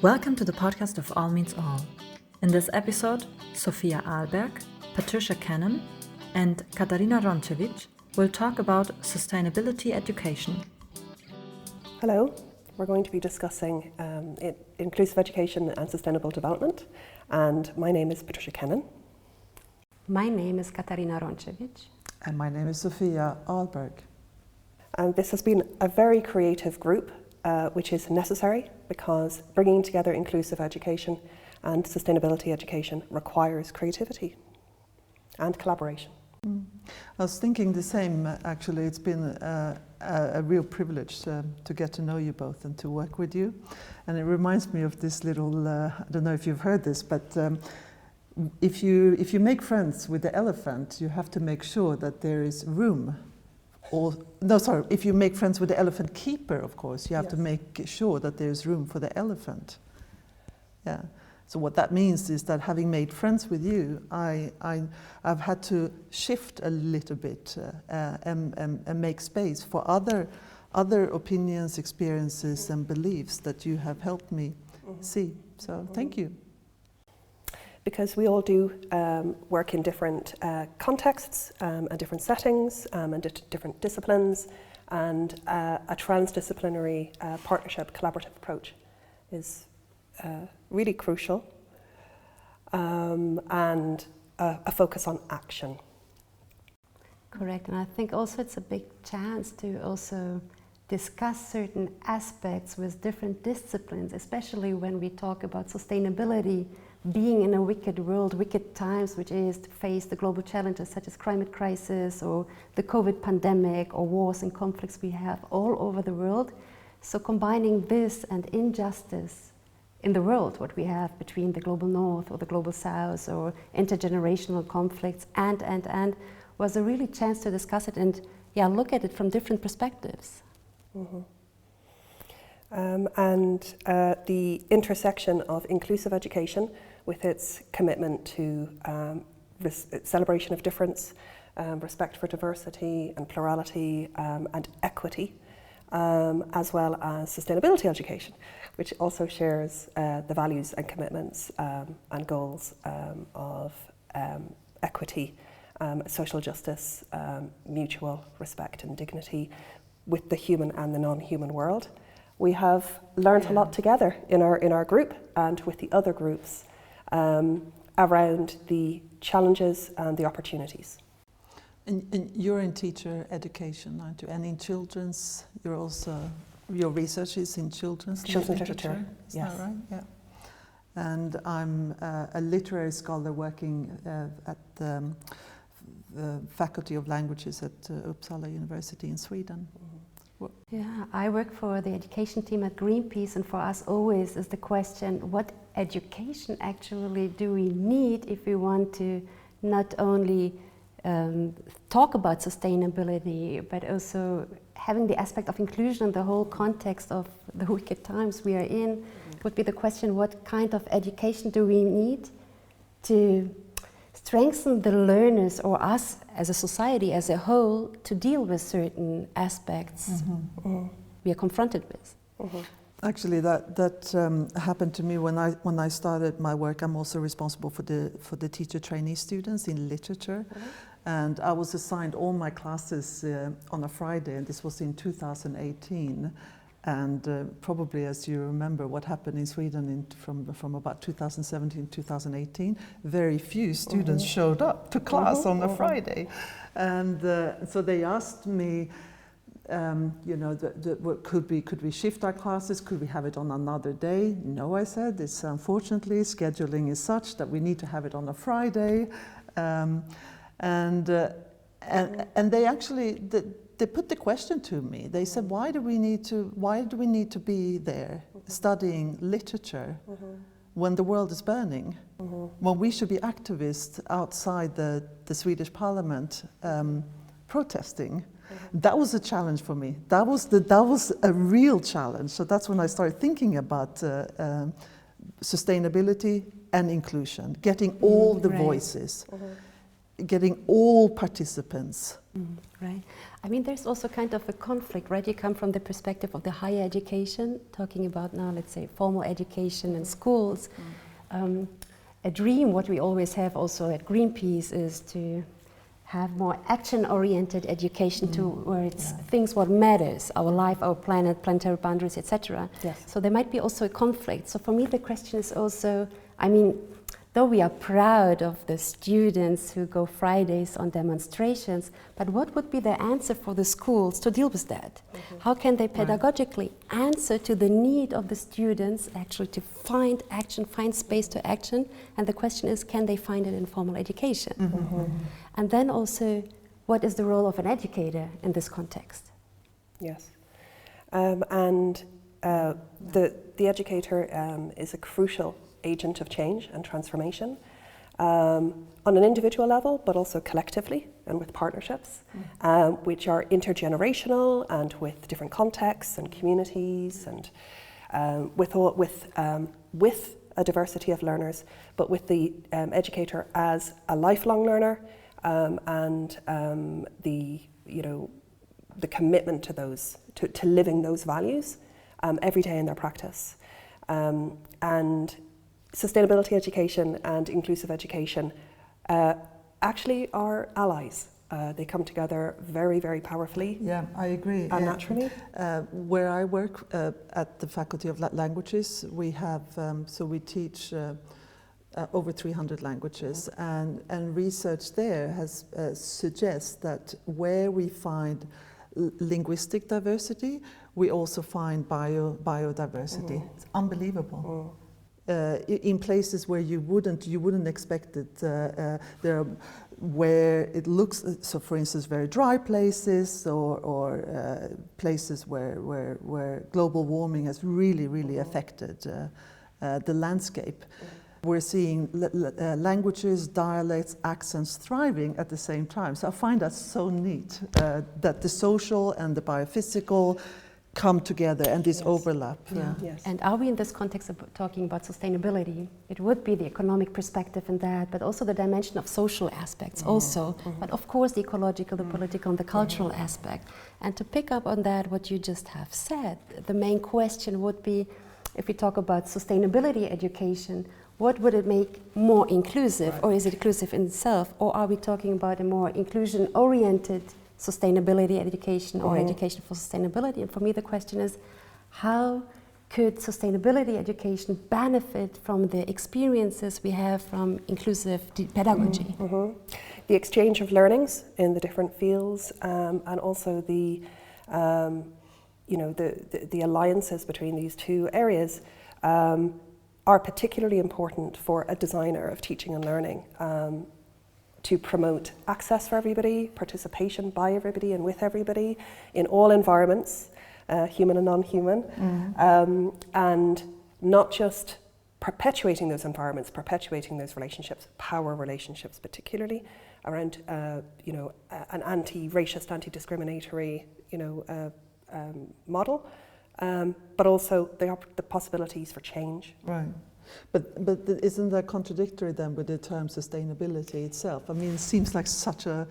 Welcome to the podcast of All Means All. In this episode, Sofia Ahlberg, Patricia Kennon, and Katarina Rončević will talk about sustainability education. Hello, we're going to be discussing inclusive education and sustainable development, and my name is Patricia Kennon. My name is Katarina Rončević. And my name is Sofia Ahlberg. And this has been a very creative group, which is necessary because bringing together inclusive education and sustainability education requires creativity and collaboration. I was thinking the same, actually. It's been a real privilege to get to know you both and to work with you. And it reminds me of this little, I don't know if you've heard this, but if you make friends with the elephant, you have to make sure that there is room. If you make friends with the elephant keeper, of course, you have to make sure that there's room for the elephant. Yeah. So what that means is that having made friends with you, I've had to shift a little bit and make space for other opinions, experiences, and beliefs that you have helped me see. So thank you. Because we all do work in different contexts and different settings and different disciplines, and a transdisciplinary partnership, collaborative approach is really crucial, and a focus on action. Correct, and I think also it's a big chance to also discuss certain aspects with different disciplines, especially when we talk about sustainability being in a wicked world, wicked times, which is to face the global challenges such as climate crisis or the COVID pandemic or wars and conflicts we have all over the world. So combining this and injustice in the world, what we have between the global north or the global south or intergenerational conflicts and was a really chance to discuss it and look at it from different perspectives. Mm-hmm. The intersection of inclusive education with its commitment to celebration of difference, respect for diversity and plurality and equity, as well as sustainability education, which also shares the values and commitments and goals of equity, social justice, mutual respect and dignity with the human and the non-human world. We have learned a lot together in our group and with the other groups around the challenges and the opportunities. And you're in teacher education, aren't you? And in children's, your research is in children's literature. Is that right? Yeah. And I'm a literary scholar working at the Faculty of Languages at Uppsala University in Sweden. Yeah, I work for the education team at Greenpeace, and for us always is the question, what education actually do we need if we want to not only talk about sustainability, but also having the aspect of inclusion in the whole context of the wicked times we are in, would be the question, what kind of education do we need to strengthen the learners or us as a society as a whole to deal with certain aspects we are confronted with. Actually, that happened to me when I started my work. I'm also responsible for the teacher trainee students in literature, and I was assigned all my classes on a Friday, and this was in 2018. And probably, as you remember, what happened in Sweden from about 2017 to 2018, very few students showed up to class on a Friday. And so they asked me, could we shift our classes? Could we have it on another day? No, I said, it's unfortunately, scheduling is such that we need to have it on a Friday. And they actually... They put the question to me. They said, why do we need to be there studying literature when the world is burning? When we should be activists outside the Swedish parliament protesting? That was a challenge for me. That was a real challenge. So that's when I started thinking about sustainability and inclusion, getting all the voices. getting all participants. Right. I mean, there's also kind of a conflict, right? You come from the perspective of the higher education, talking about now, let's say, formal education and schools. A dream, what we always have also at Greenpeace, is to have more action-oriented education towards things what matters, our life, our planet, planetary boundaries, etc. Yes. So there might be also a conflict. So for me, the question is also, I mean, though we are proud of the students who go Fridays on demonstrations, but what would be the answer for the schools to deal with that? How can they pedagogically answer to the need of the students actually to find action, find space to action? And the question is, can they find it in formal education? And then also, what is the role of an educator in this context? Yes. The educator is a crucial agent of change and transformation on an individual level, but also collectively and with partnerships, which are intergenerational and with different contexts and communities, and with a diversity of learners, but with the educator as a lifelong learner, and the commitment to those, to living those values every day in their practice. And sustainability education and inclusive education actually are allies. They come together very, very powerfully. Yeah, I agree. And naturally. Where I work at the Faculty of Languages, we have, so we teach over 300 languages, and research there has suggests that where we find linguistic diversity, we also find biodiversity. It's unbelievable. In places where you wouldn't expect it, there are where it looks, so for instance, very dry places, or places where global warming has really affected the landscape. We're seeing languages, dialects, accents thriving at the same time. So I find that so neat, that the social and the biophysical come together and this overlap. Yes. And are we in this context of talking about sustainability? It would be the economic perspective in that, but also the dimension of social aspects also, but of course the ecological, the political and the cultural aspect. And to pick up on that, what you just have said, the main question would be, if we talk about sustainability education, what would it make more inclusive, or is it inclusive in itself, or are we talking about a more inclusion-oriented sustainability education or education for sustainability? And for me the question is, how could sustainability education benefit from the experiences we have from inclusive pedagogy? The exchange of learnings in the different fields, and also the alliances between these two areas are particularly important for a designer of teaching and learning, to promote access for everybody, participation by everybody and with everybody in all environments, human and non-human, and not just perpetuating those environments, perpetuating those relationships, power relationships particularly, around an anti-racist, anti-discriminatory model, but also the possibilities for change. Right. But isn't that contradictory then with the term sustainability itself? I mean, it seems like such a,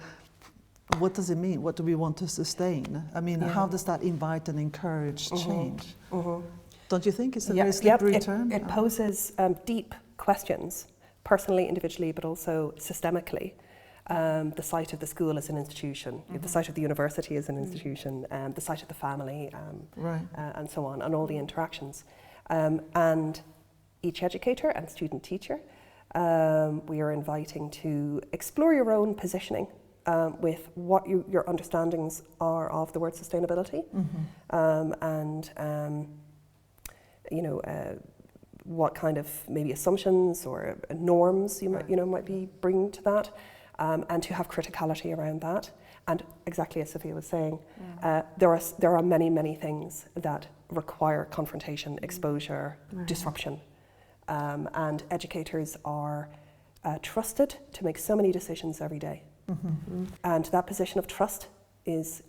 what does it mean? What do we want to sustain? I mean, how does that invite and encourage change? Don't you think it's a very slippery term? It poses deep questions, personally, individually, but also systemically. The site of the school as an institution, the site of the university as an institution, the site of the family, and so on, and all the interactions. And each educator and student teacher, we are inviting to explore your own positioning with what your understandings are of the word sustainability, and what kind of maybe assumptions or norms you might be bringing to that, and to have criticality around that. And exactly as Sofia was saying, there are many things that require confrontation, exposure, disruption. And educators are trusted to make so many decisions every day. And that position of trust is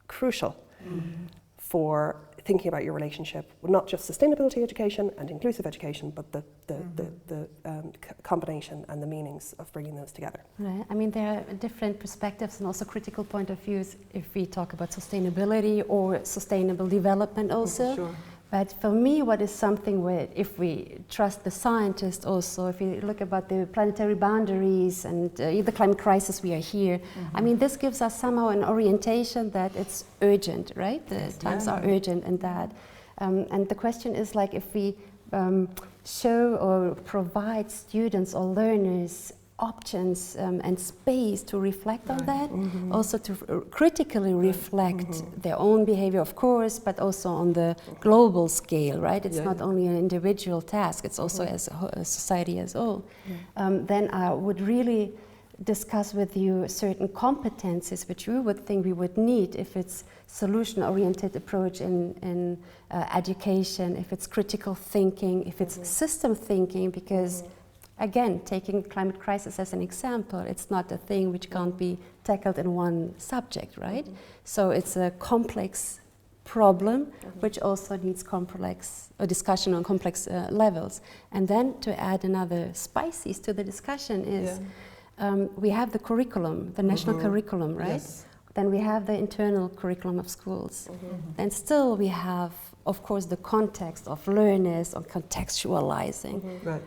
crucial for thinking about your relationship, well, not just sustainability education and inclusive education, but the combination and the meanings of bringing those together. Right. I mean, there are different perspectives and also critical point of views if we talk about sustainability or sustainable development also. Sure. But for me, what is something where, if we trust the scientists also, if we look about the planetary boundaries and the climate crisis we are here, I mean, this gives us somehow an orientation that it's urgent, right? The times are urgent and that. And the question is like if we show or provide students or learners options and space to reflect on that, also to critically reflect their own behavior, of course, but also on the global scale, right? It's not only an individual task, it's also as a society as a whole. Then I would really discuss with you certain competencies which we would think we would need if it's solution-oriented approach in education, if it's critical thinking, if it's system thinking, because again, taking climate crisis as an example, it's not a thing which can't be tackled in one subject, right? So it's a complex problem which also needs complex discussion on complex levels. And then to add another spices to the discussion is we have the curriculum, the national curriculum, right? Yes. Then we have the internal curriculum of schools. And still we have, of course, the context of learners on contextualizing. Right.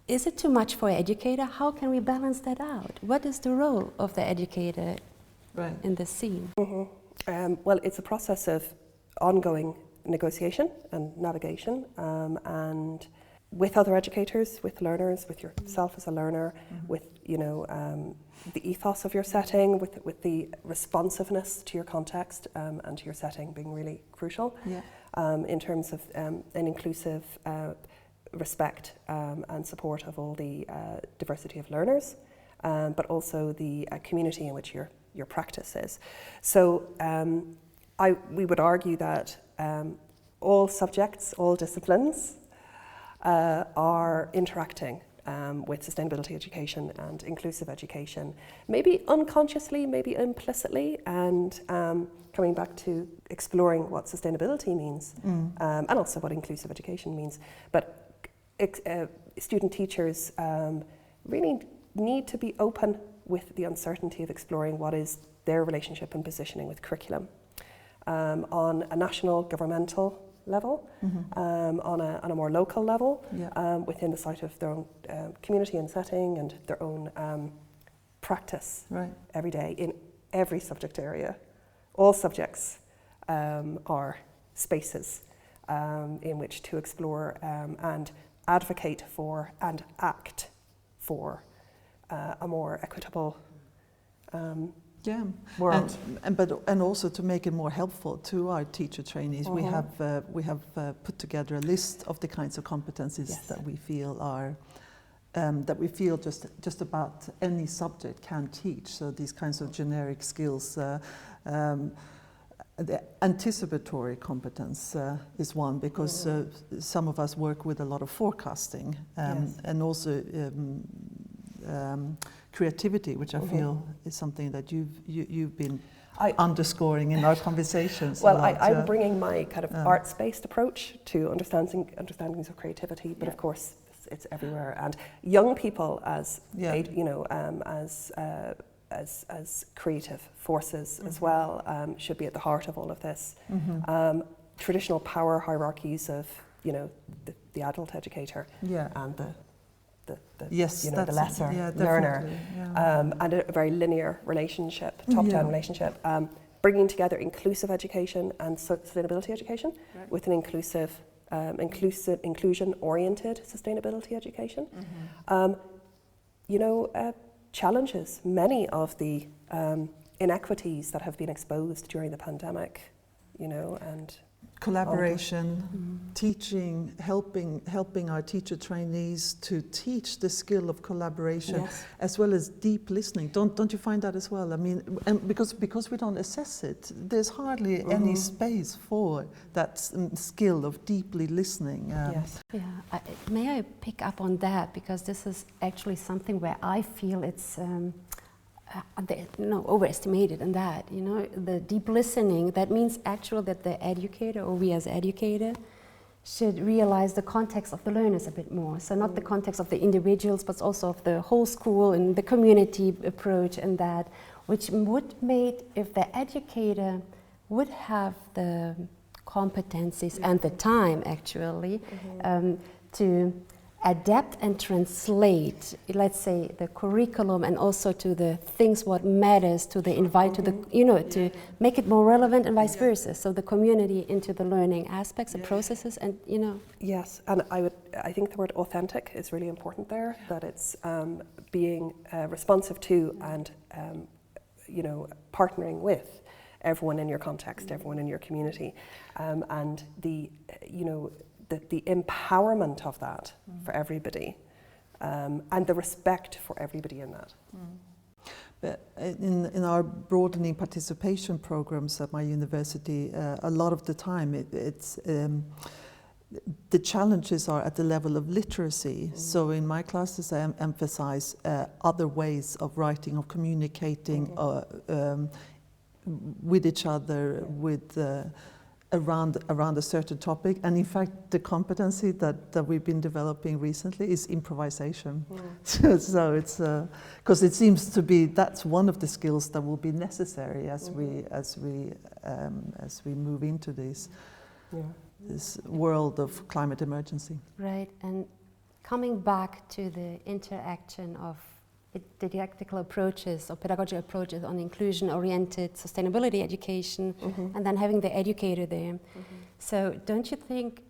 Is it too much for an educator? How can we balance that out? What is the role of the educator in this scene? Well, it's a process of ongoing negotiation and navigation, and with other educators, with learners, with yourself as a learner, with the ethos of your setting, with the responsiveness to your context and to your setting being really crucial in terms of an inclusive respect and support of all the diversity of learners, but also the community in which your practice is. So we would argue that all subjects, all disciplines are interacting with sustainability education and inclusive education, maybe unconsciously, maybe implicitly, and coming back to exploring what sustainability means and also what inclusive education means. But student teachers really need to be open with the uncertainty of exploring what is their relationship and positioning with curriculum on a national governmental level, on a more local level, within the sight of their own community and setting and their own practice every day in every subject area. All subjects are spaces in which to explore and advocate for and act for a more equitable world. And also to make it more helpful to our teacher trainees, we have put together a list of the kinds of competencies that we feel are just about any subject can teach. So these kinds of generic skills. The anticipatory competence is one, because some of us work with a lot of forecasting and also creativity, which I feel is something that you've been underscoring in our conversations. Well, I'm bringing my kind of arts-based approach to understandings of creativity, but of course it's everywhere. And young people as as creative forces as well should be at the heart of all of this. Traditional power hierarchies of the adult educator and the lesser learner, and a very linear relationship, top-down relationship, bringing together inclusive education and sustainability education with an inclusion-oriented sustainability education. Challenges many of the inequities that have been exposed during the pandemic, and collaboration, teaching, helping our teacher trainees to teach the skill of collaboration, as well as deep listening. Don't you find that as well? I mean, and because we don't assess it, there's hardly any space for that skill of deeply listening. May I pick up on that, because this is actually something where I feel it's overestimated in that. The deep listening, that means actually that the educator, or we as educator, should realize the context of the learners a bit more. So not the context of the individuals, but also of the whole school and the community approach, and that, which would make, if the educator would have the competencies and the time actually to adapt and translate, let's say, the curriculum, and also to the things what matters to the invite to the, to make it more relevant, and vice versa. So the community into the learning aspects, the processes, and Yes, and I think the word authentic is really important there. That it's being responsive to and partnering with everyone in your context, everyone in your community, and the empowerment of that for everybody, and the respect for everybody in that. But in our broadening participation programs at my university, a lot of the time it's the challenges are at the level of literacy. So in my classes I emphasize other ways of writing, of communicating with each other, with around a certain topic. And in fact, the competency that we've been developing recently is improvisation. So it's because it seems to be that's one of the skills that will be necessary as we move into this world of climate emergency. Right, and coming back to the interaction of didactical approaches or pedagogical approaches on inclusion-oriented sustainability education, and then having the educator there. So don't you think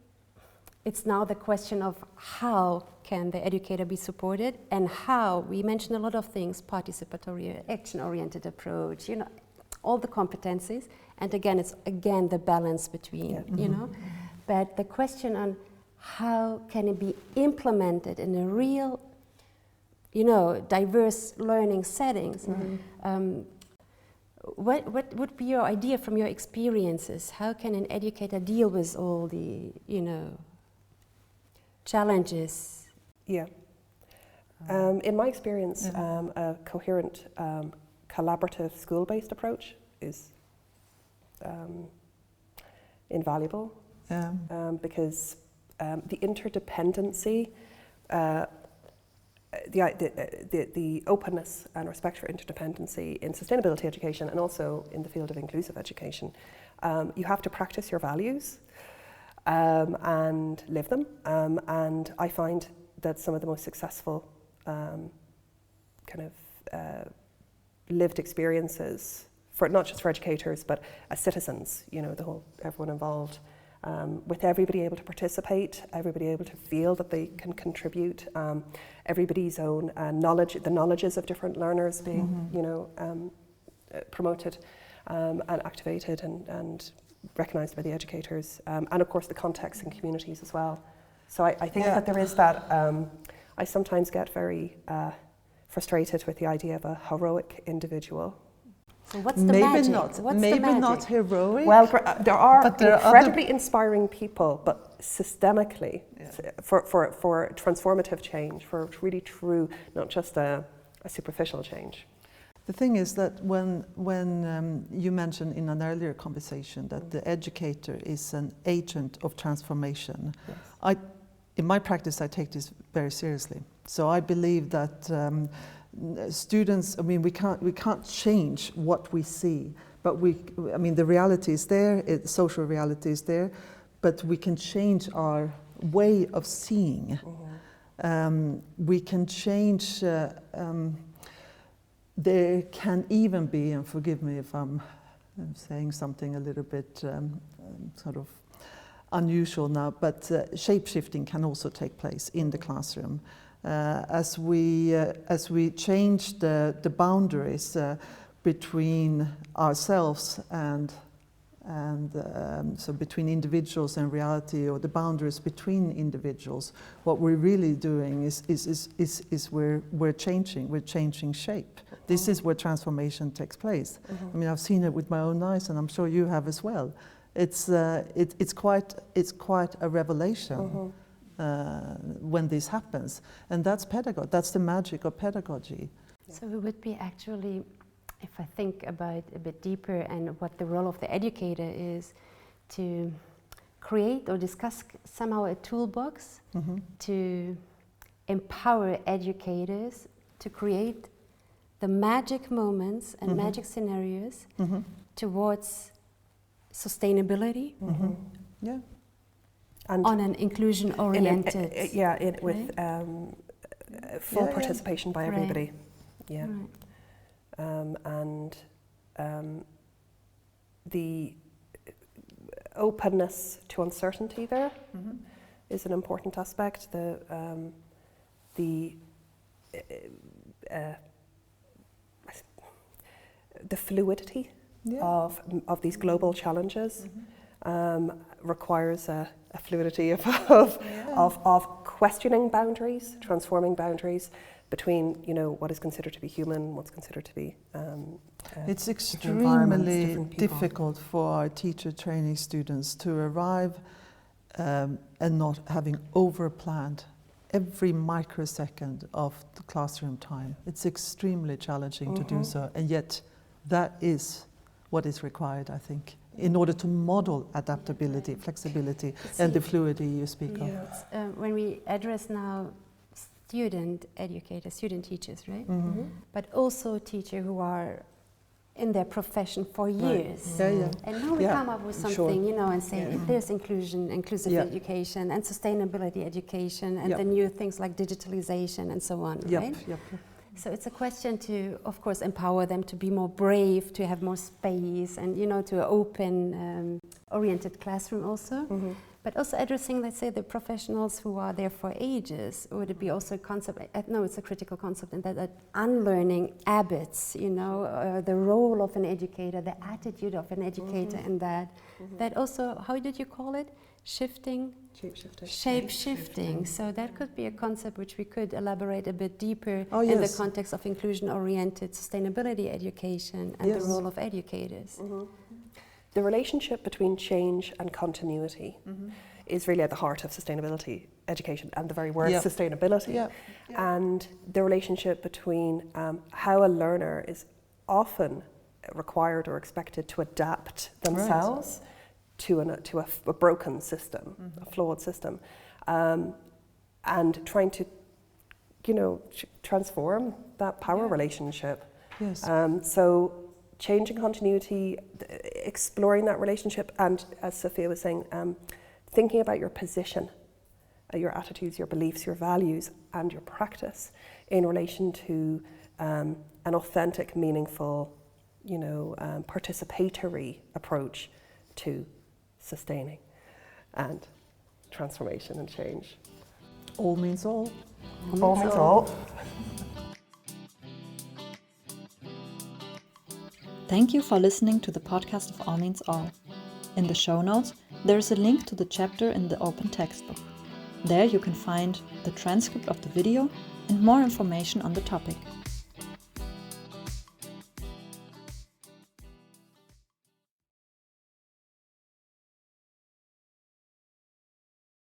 it's now the question of how can the educator be supported, and how, we mentioned a lot of things, participatory, action-oriented approach, all the competencies, and again, it's the balance between, but the question on how can it be implemented in a real diverse learning settings. What would be your idea from your experiences? How can an educator deal with all the, challenges? Yeah. In my experience, a coherent, collaborative school-based approach is invaluable, because the interdependency, the openness and respect for interdependency in sustainability education, and also in the field of inclusive education, you have to practice your values and live them. And I find that some of the most successful lived experiences, for not just for educators but as citizens, everyone involved, with everybody able to participate, everybody able to feel that they can contribute, everybody's own knowledge, the knowledges of different learners being promoted and activated and recognised by the educators, and of course the context and communities as well. So I think that there is that, I sometimes get very frustrated with the idea of a heroic individual. So what's the magic? Maybe not heroic. Well, there are incredibly inspiring people, but systemically, for transformative change, for really true, not just a superficial change. The thing is that when you mentioned in an earlier conversation that the educator is an agent of transformation, in my practice I take this very seriously. So I believe that students, we can't change what we see, but the reality is there, social reality is there, but we can change our way of seeing. We can change, there can even be, and forgive me if I'm saying something a little bit sort of unusual now, but shape-shifting can also take place in the classroom. As we change the boundaries between ourselves and so between individuals and reality, or the boundaries between individuals, what we're really doing is we're changing shape. This is where transformation takes place. I've seen it with my own eyes, and I'm sure you have as well. It's quite a revelation. When this happens, and that's pedagogy. That's the magic of pedagogy. So it would be actually, if I think about a bit deeper and what the role of the educator is, to create or discuss somehow a toolbox to empower educators to create the magic moments and magic scenarios towards sustainability Yeah. And on an inclusion-oriented... with full participation by everybody. Yeah. Right. The openness to uncertainty there is an important aspect. The fluidity of these global challenges requires a fluidity of questioning boundaries, transforming boundaries between, what is considered to be human, what's considered to be it's different environments, extremely different people. difficult for our teacher training students to arrive and not having over-planned every microsecond of the classroom time. It's extremely challenging to do so, and yet that is what is required, I think, in order to model adaptability, flexibility, and the fluidity you speak of. When we address now student educators, student teachers, right? But also teachers who are in their profession for years. And now we come up with something, and say if there's inclusive education and sustainability education and the new things like digitalization and so on, right? So it's a question to, of course, empower them to be more brave, to have more space and, to an open oriented classroom also. But also addressing, let's say, the professionals who are there for ages. Would it be also a concept? No, it's a critical concept, and that unlearning habits, the role of an educator, the attitude of an educator, and that also, how did you call it? Shape-shifting. So that could be a concept which we could elaborate a bit deeper in the context of inclusion-oriented sustainability education and the role of educators. The relationship between change and continuity is really at the heart of sustainability education and the very word sustainability. And the relationship between how a learner is often required or expected to adapt themselves to a broken system, a flawed system, and trying to, transform that power relationship. So changing continuity, exploring that relationship, and as Sofia was saying, thinking about your position, your attitudes, your beliefs, your values, and your practice in relation to an authentic, meaningful, participatory approach to sustaining and transformation and change. All means all. All means all. Thank you for listening to the podcast of All Means All. In the show notes, there is a link to the chapter in the open textbook. There you can find the transcript of the video and more information on the topic.